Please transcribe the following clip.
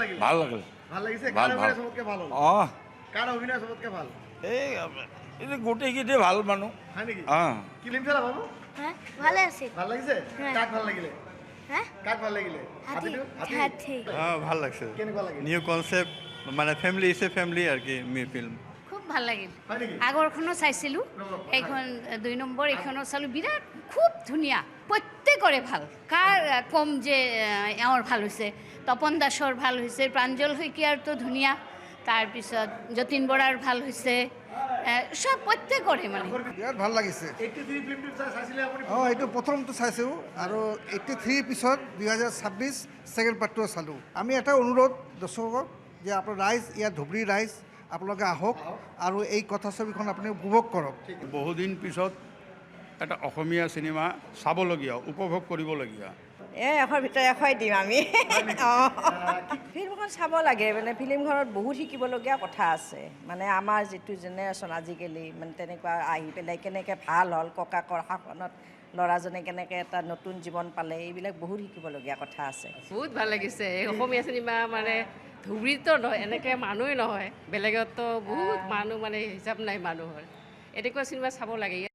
লাগিলে ভাল লাগিল ভাল লাগিছে ভাল, কার ভাল। অভিনয় সবতকে ভালো অঁ কার অভিনয় সবতকে ভালো এই এই গোটেইকেইটাই ভাল মানুহ হয় নাকি অঁ কি ফিল্ম চালা বাবু হ্যাঁ ভালো আছে ভাল লাগিছে হ্যাঁ। কাক ভাল লাগিলে হ্যাঁ কাক ভাল লাগিলে হাতি হাতি হাতি ভাল লাগছে কেনেকুৱা লাগিল নিউ কনসেপ্ট মানে family is a family R কি ফিল্ম খুব ভাল লাগিল হয় নেকি আগৰখনো চাইছিলোঁ এইখন 2 নম্বৰ এইখনো চালোঁ বিৰাট খুব ধুনীয়া প্ৰত্যেকৰে ভাল কাৰ কম যে এওঁৰ ভাল হৈছে তপন দাসৰ ভাল হৈছে প্ৰাঞ্জল শইকীয়াৰতো ধুনীয়া তাৰপিছত যতীন বৰাৰ ভাল হৈছে চব প্ৰত্যেকৰে মানে বিৰাট ভাল লাগিছে 83 ফিল্মটো চাইছিলে আপুনি অঁ এইটো প্ৰথমটো চাইছোঁ আৰু 83 পিছত 2026 ছেকেণ্ড পাৰ্টটো চালোঁ আমি এটা অনুৰোধ দৰ্শকক যে আপোনাৰ ৰাইজ ইয়াত ধুবুৰী ৰাইজ আপোনালোকে আহক আৰু এই কথাছবিখন আপুনি উপভোগ কৰক বহুদিন পিছত এটা অসমীয়া চিনেমা চাবলগীয়া উপভোগ কৰিবলগীয়া এশৰ ভিতৰত এশই দিম আমি ফিল্মখন চাব লাগে মানে ফিল্মখনত বহুত শিকিবলগীয়া কথা আছে মানে আমাৰ যিটো জেনেৰেশ্যন আজিকালি মানে তেনেকুৱা আহি পেলাই কেনেকৈ ভাল হ'ল ককাকৰ শাসনত ল'ৰাজনে কেনেকৈ এটা নতুন জীৱন পালে এইবিলাক বহুত শিকিবলগীয়া কথা আছে বহুত ভাল লাগিছে এই অসমীয়া চিনেমা মানে ধুবুৰীতো নহয় এনেকৈ মানুহেই নহয় বেলেগতো বহুত মানুহ মানে হিচাপ নাই মানুহৰ এনেকুৱা চিনেমা চাব লাগে